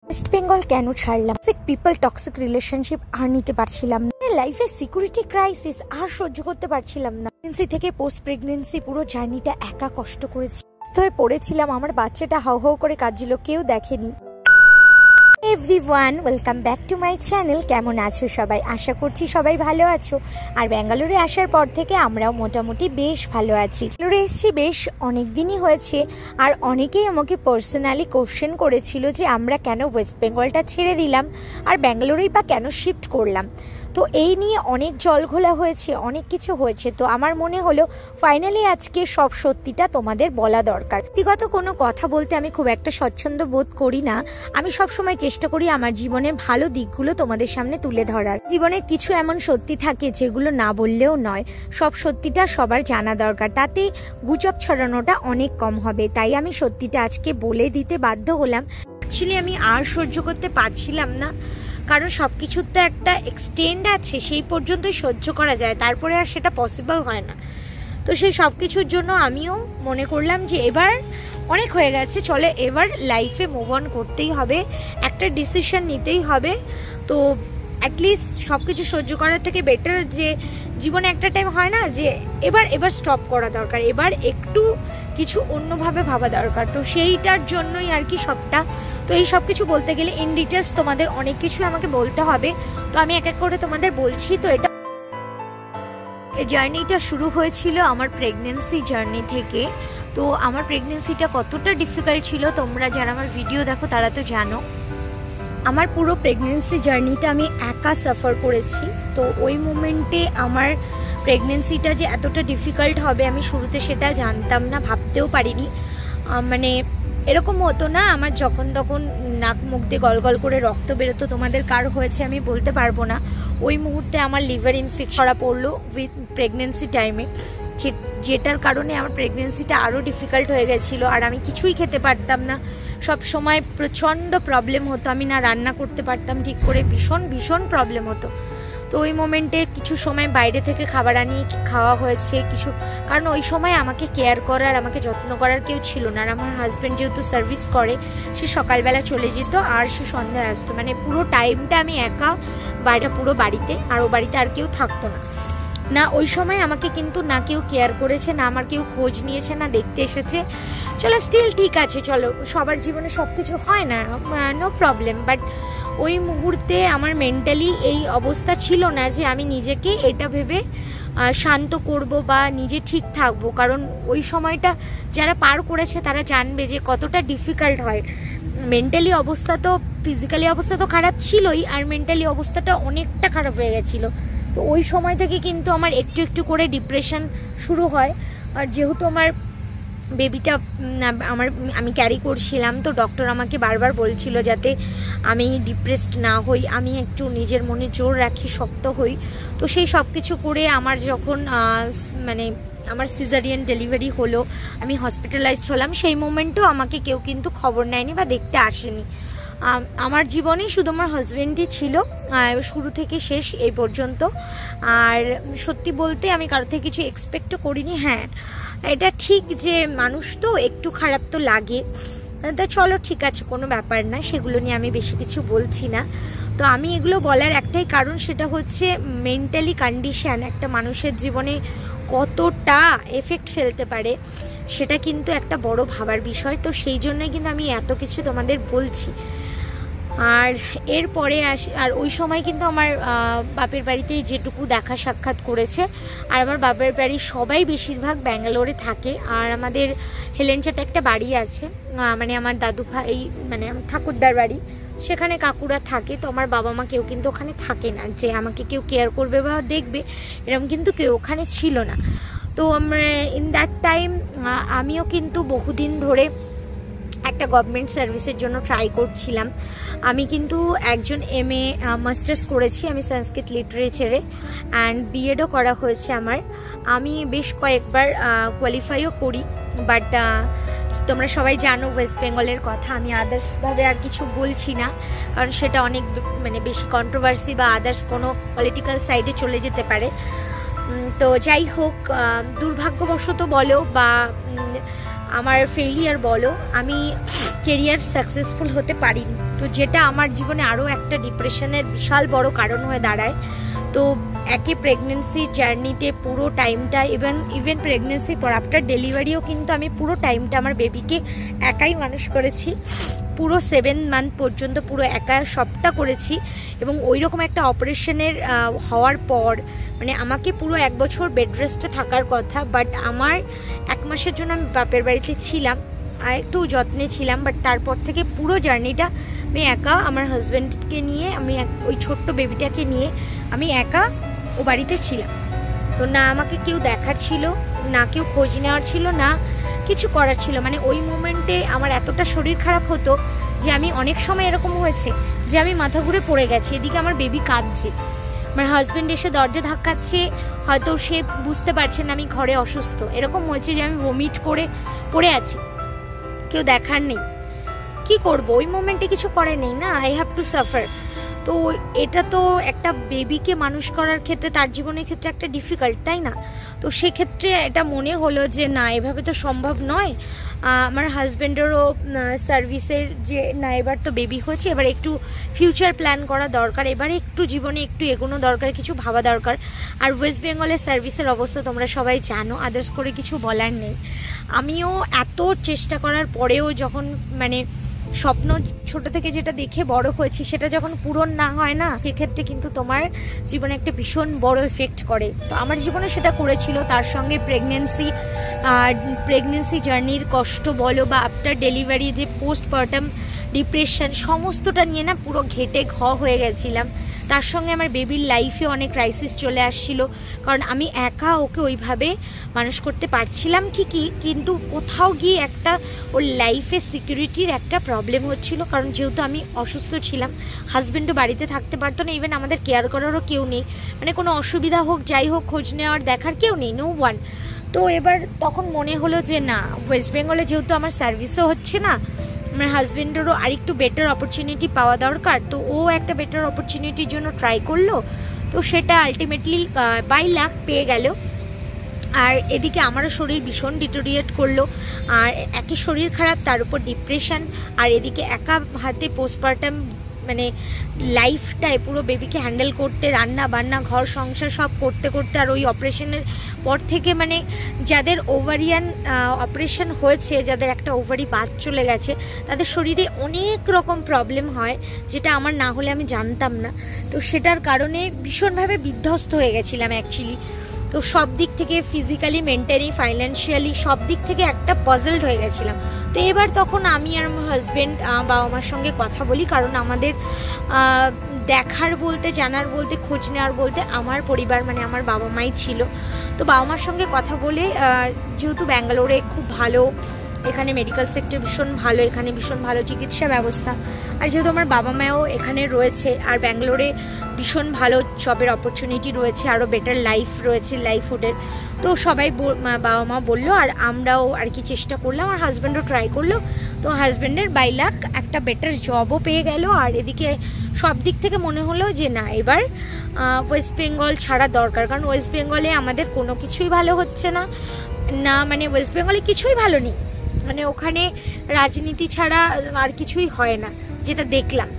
West Bengal কেন ছাড়লাম? People toxic relationship আর নিতে পারছিলাম না, লাইফে সিকিউরিটি ক্রাইসিস আর সহ্য করতে পারছিলাম না। প্রেগন্যান্সি থেকে পোস্ট প্রেগন্যান্সি পুরো জার্নিটা একা কষ্ট করেছি, হয়ে পড়েছিলাম। আমার বাচ্চাটা হাউ হাউ করে কাঁদছিল, কেউ দেখেনি। Everyone, welcome back to my channel. কেমন আছো সবাই? আশা করছি সবাই ভালো আছো। আর ব্যাঙ্গালোরে আসার পর থেকে আমরাও মোটামুটি বেশ ভালো আছি। ব্যাঙ্গালোরে এসেছি বেশ অনেক দিনই হয়েছে, আর অনেকেই আমাকে পার্সোনালি কোশ্চেন করেছিল যে আমরা কেন ওয়েস্ট বেঙ্গলটা ছেড়ে দিলাম আর ব্যাঙ্গালোরেই বা কেন শিফট করলাম। তো এই নিয়ে অনেক জলঘোলা হয়েছে, অনেক কিছু হয়েছে। তো আমার মনে হলো ফাইনালি আজকে সব সত্যিটা তোমাদের বলা দরকার। ব্যক্তিগত কোনো কথা বলতে আমি খুব একটা স্বচ্ছন্দ বোধ করি না। আমি সবসময় চেষ্টা করি আমার জীবনের ভালো দিকগুলো তোমাদের সামনে তুলে ধরার। জীবনের কিছু এমন সত্যি থাকে যেগুলো না বললেও নয়, সব সত্যিটা সবার জানা দরকার, তাতে গুজব ছড়ানোটা অনেক কম হবে। তাই আমি সত্যিটা আজকে বলে দিতে বাধ্য হলাম। অ্যাকচুয়ালি আমি আর সহ্য করতে পারছিলাম না, কারণ সবকিছুর তো একটা এক্সটেন্ড আছে, সেই পর্যন্তই সহ্য করা যায়, তারপরে আর সেটা পসিবল হয় না। তো সেই সব কিছুর জন্য আমিও মনে করলাম যে এবার অনেক হয়ে গেছে, চলে এবার লাইফে মুভ অন করতেই হবে, একটা ডিসিশন নিতেই হবে। তো অ্যাটলিস্ট সব কিছু সহ্য করার থেকে বেটার যে জীবনে একটা টাইম হয় না যে এবার স্টপ করা দরকার, এবার একটু কিছু অন্যভাবে ভাবা দরকার। তো সেইটার জন্যই আর কি সবটা। তো এই সব কিছু বলতে গেলে ইন ডিটেলস তোমাদের অনেক কিছু আমাকে বলতে হবে, তো আমি এক এক করে তোমাদের বলছি। তো এটা এই জার্নিটা শুরু হয়েছিল আমার প্রেগনেন্সি জার্নি থেকে। তো আমার প্রেগনেন্সিটা কতটা ডিফিকাল্ট ছিল তোমরা যারা আমার ভিডিও দেখো তারা তো জানো। আমার পুরো প্রেগনেন্সি জার্নিটা আমি একা সাফার করেছি। তো ওই মোমেন্টে আমার প্রেগনেন্সিটা যে এতটা ডিফিকাল্ট হবে আমি শুরুতে সেটা জানতাম না, ভাবতেও পারিনি। মানে এরকম হতো না আমার যখন তখন নাক মুখ দিয়ে গলগল করে রক্ত বেরোতো, তোমাদের কার হয়েছে আমি বলতে পারবো না। ওই মুহূর্তে আমার লিভার ইনফেকশন ধরা পড়লো উইথ প্রেগনেন্সি টাইমে, যেটার কারণে আমার প্রেগনেন্সিটা আরও ডিফিকাল্ট হয়ে গেছিলো। আর আমি কিছুই খেতে পারতাম না, সব সময় প্রচণ্ড প্রবলেম হতো, আমি না রান্না করতে পারতাম ঠিক করে, ভীষণ ভীষণ প্রবলেম হতো। তো ওই মোমেন্টে কিছু সময় বাইরে থেকে খাবার আনিয়ে খাওয়া হয়েছে কিছু, কারণ ওই সময় আমাকে কেয়ার করার, আমাকে যত্ন করার কেউ ছিল না। আর আমার হাজব্যান্ড যেহেতু সার্ভিস করে, সে সকালবেলা চলে যেত আর সে সন্ধ্যায় আসতো, মানে পুরো টাইমটা আমি একা বাইরে পুরো বাড়িতে, আর ও বাড়িতে আর কেউ থাকতো না। না ওই সময় আমাকে কিন্তু না কেউ কেয়ার করেছে, না আমার কেউ খোঁজ নিয়েছে, না দেখতে এসেছে। চলো স্টিল ঠিক আছে, চলো সবার জীবনে সব কিছু হয় না, নো প্রবলেম। বাট ওই মুহূর্তে আমার মেন্টালি এই অবস্থা ছিল না যে আমি নিজেকে এটা ভেবে শান্ত করব বা নিজে ঠিক থাকবো, কারণ ওই সময়টা যারা পার করেছে তারা জানবে যে কতটা ডিফিকাল্ট হয়। মেন্টালি অবস্থা তো, ফিজিক্যালি অবস্থা তো খারাপ ছিলই, আর মেন্টালি অবস্থাটা অনেকটা খারাপ হয়ে গেছিলো। তো ওই সময় থেকে কিন্তু আমার একটু একটু করে ডিপ্রেশন শুরু হয়। আর যেহেতু আমার বেবিটা আমি ক্যারি করছিলাম, তো ডক্টর আমাকে বারবার বলছিল যাতে আমি ডিপ্রেসড না হই, আমি একটু নিজের মনে জোর রাখি, শক্ত হই। তো সেই সব কিছু করে আমার যখন মানে আমার সিজারিয়ান ডেলিভারি হলো, আমি হসপিটালাইজড হলাম, সেই মোমেন্টেও আমাকে কেউ কিন্তু খবর নেয়নি বা দেখতে আসেনি। আমার জীবনে শুধু আমার হাজবেন্ডই ছিল শুরু থেকে শেষ এই পর্যন্ত। আর সত্যি বলতে আমি কারো থেকে কিছু এক্সপেক্টও করিনি। হ্যাঁ, এটা ঠিক যে মানুষ তো একটু খারাপ তো লাগে, তা চলো ঠিক আছে, কোনো ব্যাপার না, সেগুলো নিয়ে আমি বেশি কিছু বলছি না। তো আমি এগুলো বলার একটাই কারণ, সেটা হচ্ছে মেন্টালি কন্ডিশন একটা মানুষের জীবনে কতটা এফেক্ট ফেলতে পারে, সেটা কিন্তু একটা বড় ভাবার বিষয়। তো সেই জন্যই কিন্তু আমি এত কিছু তোমাদের বলছি। আর এরপরে আর ওই সময় কিন্তু আমার বাপের বাড়িতে যেটুকু দেখা সাক্ষাৎ করেছে, আর আমার বাপের বাড়ির সবাই বেশিরভাগ ব্যাঙ্গালোরে থাকে। আর আমাদের হেলেঞ্চাতে একটা বাড়ি আছে, মানে আমার দাদু ভাই, মানে আমার ঠাকুরদার বাড়ি, সেখানে কাকুরা থাকে। তো আমার বাবা মা কেউ কিন্তু ওখানে থাকে না, যে আমাকে কেউ কেয়ার করবে বা দেখবে এরকম কিন্তু কেউ ওখানে ছিল না। তো আমরা ইন দ্যাট টাইম আমিও কিন্তু বহুদিন ধরে একটা গভর্নমেন্ট সার্ভিসের জন্য ট্রাই করছিলাম। আমি কিন্তু একজন MA মাস্টার্স করেছি আমি সংস্কৃত লিটারেচারে, অ্যান্ড BEdও করা হয়েছে আমার। আমি বেশ কয়েকবার কোয়ালিফাইও করি, বাট তোমরা সবাই জানো ওয়েস্ট বেঙ্গলের কথা, আমি আদার্সভাবে আর কিছু বলছি না, কারণ সেটা অনেক মানে বেশি কন্ট্রোভার্সি বা আদার্স কোনো পলিটিক্যাল সাইডে চলে যেতে পারে। তো যাই হোক, দুর্ভাগ্যবশত বলো বা আমার ফেলিয়ার বলো, আমি কেরিয়ার সাকসেসফুল হতে পারিনি। তো যেটা আমার জীবনে আরও একটা ডিপ্রেশনের বিশাল বড় কারণ হয়ে দাঁড়ায়। তো একে প্রেগনেন্সি জার্নিতে পুরো টাইমটা, ইভেন প্রেগনেন্সির পর আফটার ডেলিভারিও কিন্তু আমি পুরো টাইমটা আমার বেবিকে একাই মানুষ করেছি। পুরো 7 মান্থ পর্যন্ত পুরো একা সবটা করেছি। এবং ওই রকম একটা অপারেশনের হওয়ার পর মানে আমাকে পুরো 1 বছর বেড রেস্টে থাকার কথা, বাট আমার 1 মাসের জন্য আমি বাপের বাড়িতে ছিলাম আর একটু যত্নে ছিলাম। বাট তারপর থেকে পুরো জার্নিটা আমি একা আমার হাজব্যান্ডকে নিয়ে, আমি ওই ছোট্ট বেবিটাকে নিয়ে আমি একা ও বাড়িতে ছিলাম। তো না আমাকে কেউ দেখার ছিল, না কেউ খোঁজ নেওয়ার ছিল, না কিছু করার ছিল। মানে ওই মোমেন্টে আমার এতটা শরীর খারাপ হতো যে আমি অনেক সময় এরকম হয়েছে যে আমি মাথা ঘুরে পড়ে গেছি, এদিকে আমার বেবি কাঁদছে, আমার হাজব্যান্ড এসে দরজা ধাক্কাচ্ছে, হয়তো সে বুঝতে পারছে না আমি ঘরে অসুস্থ, এরকম হয়েছে যে আমি ভমিট করে পড়ে আছি, কেউ দেখার নেই। কি করব ওই মোমেন্টে? কিছু করে নেই না, আই হ্যাভ টু সাফার। তো এটা তো একটা বেবিকে মানুষ করার ক্ষেত্রে, তার জীবনের ক্ষেত্রে একটা ডিফিকাল্ট, তাই না? তো সেক্ষেত্রে এটা মনে হলো যে না, এভাবে তো সম্ভব নয়। আমার হাজব্যান্ডেরও সার্ভিসের যে না, এবার তো বেবি হয়েছে, এবার একটু ফিউচার প্ল্যান করা দরকার, এবারে একটু জীবনে একটু এগোনো দরকার, কিছু ভাবা দরকার। আর ওয়েস্ট বেঙ্গলের সার্ভিসের অবস্থা তোমরা সবাই জানো, আদার্স করে কিছু বলার নেই। আমিও এত চেষ্টা করার পরেও যখন মানে স্বপ্ন ছোট থেকে যেটা দেখে বড় হয়েছি সেটা যখন পূরণ না হয় না, সেক্ষেত্রে কিন্তু তোমার জীবনে একটা ভীষণ বড় এফেক্ট করে। তো আমার জীবনে সেটা করেছিল। তার সঙ্গে প্রেগনেন্সি জার্নির কষ্ট বলো বা আফটার ডেলিভারি যে পোস্টপার্টাম ডিপ্রেশন, সমস্তটা নিয়ে না পুরো ঘেটে হয়ে গেছিলাম। তার সঙ্গে আমার বেবির লাইফে অনেক ক্রাইসিস চলে আসছিল, কারণ আমি একা ওকে ওইভাবে মানুষ করতে পারছিলাম ঠিকই, কিন্তু কোথাও গিয়ে একটা ওর লাইফে সিকিউরিটির একটা প্রবলেম হচ্ছিল। কারণ যেহেতু আমি অসুস্থ ছিলাম, হাজব্যান্ডও বাড়িতে থাকতে পারতো না, ইভেন আমাদের কেয়ার করারও কেউ নেই, মানে কোনো অসুবিধা হোক যাই হোক খোঁজ নেওয়ার দেখার কেউ নেই, নো ওয়ান। তো এবার তখন মনে হলো যে না, ওয়েস্ট বেঙ্গলে যেহেতু আমার সার্ভিসও হচ্ছে না, আমার হাজব্যান্ডেরও আরেকটু বেটার অপরচুনিটি পাওয়া দরকার। তো ও একটা বেটার অপরচুনিটির জন্য ট্রাই করলো, তো সেটা আলটিমেটলি বাই লাক পেয়ে গেল। আর এদিকে আমারও শরীর ভীষণ ডিটোরিয়েট করলো, আর একই শরীর খারাপ, তার উপর ডিপ্রেশন, আর এদিকে একা হাতে পোস্টপার্টাম মানে লাইফটাই পুরো বেবিকে হ্যান্ডেল করতে, রান্না বান্না ঘর সংসার সব করতে করতে। আর ওই অপারেশনের পর থেকে মানে যাদের ওভারিয়ান অপারেশন হয়েছে, যাদের একটা ওভারি বাদ চলে গেছে, তাদের শরীরে অনেক রকম প্রবলেম হয়, যেটা আমার না হলে আমি জানতাম না। তো সেটার কারণে ভীষণভাবে বিধ্বস্ত হয়ে গেছিলাম অ্যাকচুয়ালি। তো সব দিক থেকে ফিজিক্যালি, মেন্টালি, ফাইন্যান্সিয়ালি সব দিক থেকে একটা পজলড হয়ে গেছিলাম। তো এবার তখন আমি আর আমার হাজব্যান্ড বাবা মার সঙ্গে কথা বলি, কারণ আমাদের দেখার বলতে, জানার বলতে, খোঁজ নেওয়ার বলতে আমার পরিবার মানে আমার বাবা মাই ছিল। তো বাবা মার সঙ্গে কথা বলে, যেহেতু ব্যাঙ্গালোরে খুব ভালো, এখানে মেডিকেল সেক্টর ভীষণ ভালো, এখানে ভীষণ ভালো চিকিৎসা ব্যবস্থা, আর যেহেতু আমার বাবা মাও এখানে রয়েছে, আর ব্যাঙ্গালোরে ভীষণ ভালো জবের অপরচুনিটি রয়েছে, আরও বেটার লাইফ রয়েছে লাইভহুডের। তো সবাই বাবা মা বললো, আর আমরাও আর কি চেষ্টা করলাম, আর হাজব্যান্ডও ট্রাই করলো। তো হাজব্যান্ডের বাই লাক একটা বেটার জবও পেয়ে গেল। আর এদিকে সব দিক থেকে মনে হলো যে না, এবার ওয়েস্ট বেঙ্গল ছাড়া দরকার, কারণ ওয়েস্ট বেঙ্গলে আমাদের কোনো কিছুই ভালো হচ্ছে না, মানে ওয়েস্ট বেঙ্গলে কিছুই ভালো নেই, মানে ওখানে রাজনীতি ছাড়া আর কিছুই হয় না, যেটা দেখলাম।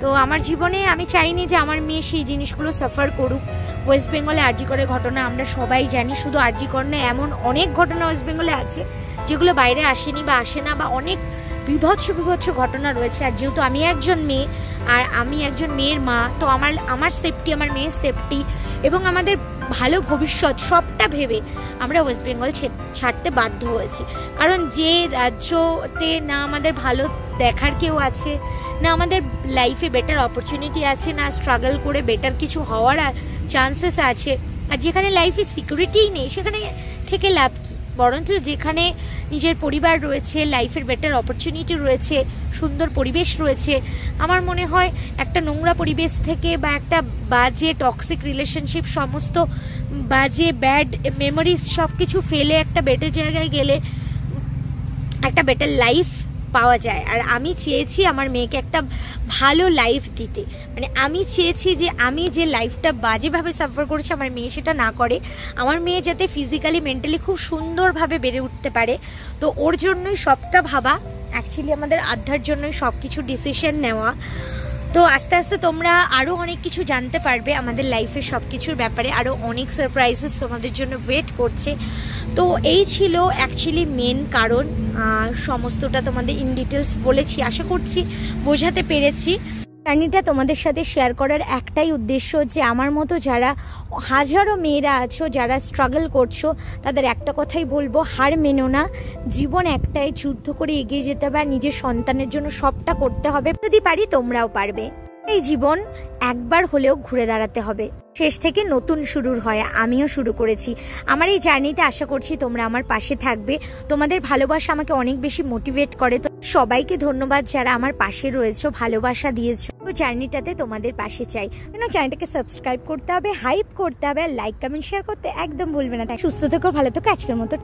তো আমার জীবনে আমি চাইনি যে আমার মেয়ে সেই জিনিসগুলো সাফার করুক। ওয়েস্ট বেঙ্গলে আরজি করে ঘটনা আমরা সবাই জানি, শুধু আরজি করে না, এমন অনেক ঘটনা ওয়েস্ট বেঙ্গলে আছে যেগুলো বাইরে আসেনি বা আসে না, বা অনেক বিভৎস ঘটনা রয়েছে। আর যেহেতু আমি একজন মেয়ে, আর আমি একজন মেয়ের মা, তো আমার সেফটি, আমার মেয়ের সেফটি এবং আমাদের ভালো ভবিষ্যৎ সবটা ভেবে আমরা ওয়েস্ট বেঙ্গল ছাড়তে বাধ্য হয়েছি। কারণ যে রাজ্যতে না আমাদের ভালো দেখার কেউ আছে, না আমাদের লাইফে বেটার অপরচুনিটি আছে, না স্ট্রাগল করে বেটার কিছু হওয়ার চান্সেস আছে, আর যেখানে লাইফে সিকিউরিটিই নেই, সেখানে থেকে লাভ কি? বরঞ্চ যেখানে নিজের পরিবার রয়েছে, লাইফের বেটার অপরচুনিটি রয়েছে, সুন্দর পরিবেশ রয়েছে, আমার মনে হয় একটা নোংরা পরিবেশ থেকে বা একটা বাজে টক্সিক রিলেশনশিপ, সমস্ত বাজে ব্যাড মেমোরিজ সব কিছু ফেলে একটা বেটার জায়গায় গেলে একটা বেটার লাইফ পাওয়া যায়। আর আমি চেয়েছি আমার মেয়েকে একটা ভালো লাইফ দিতে, মানে আমি চেয়েছি যে আমি যে লাইফটা বাজেভাবে সাফার করেছি আমার মেয়ে সেটা না করে, আমার মেয়ে যাতে ফিজিক্যালি মেন্টালি খুব সুন্দরভাবে বেড়ে উঠতে পারে। তো ওর জন্যই সবটা ভাবা, অ্যাকচুয়ালি আমাদের আধ্যার জন্যই সব কিছু ডিসিশন নেওয়া। তো আস্তে আস্তে তোমরা আরও অনেক কিছু জানতে পারবে আমাদের লাইফের সব কিছুর ব্যাপারে, আরও অনেক সারপ্রাইজেস তোমাদের জন্য ওয়েট করছে। তো এই ছিল অ্যাকচুয়ালি মেন কারণ, সমস্তটা তোমাদের ইন ডিটেলস বলেছি, আশা করছি বোঝাতে পেরেছি। জার্নিটা তোমাদের সাথে শেয়ার করার একটাই উদ্দেশ্য যে আমার মতো যারা হাজারো মেয়েরা আছো যারা স্ট্রাগল করছো তাদের একটা কথাই বলবো, হার মেনো না। জীবন একটাই, যুদ্ধ করে এগিয়ে যেতে হবে আর নিজের সন্তানের জন্য সবটা করতে হবে। যদি পারি তোমরাও পারবে। এই জীবন একবার হলেও ঘুরে দাঁড়াতে হবে, শেষ থেকে নতুন শুরুর হয়, আমিও শুরু করেছি। আমার এই জার্নিতে আশা করছি তোমরা আমার পাশে থাকবে। তোমাদের ভালোবাসা আমাকে অনেক বেশি মোটিভেট করে। তো সবাইকে ধন্যবাদ যারা আমার পাশে রয়েছো, ভালোবাসা দিয়েছো। তো জার্নিটাতে তোমাদের পাশে চাই, চ্যানেলটাকে সাবস্ক্রাইব করতে হবে, হাইপ করতে হবে, আর লাইক কমেন্ট শেয়ার করতে একদম ভুলবে না। তাই সুস্থ থেকো, ভালো থেকো, আজকের মতো।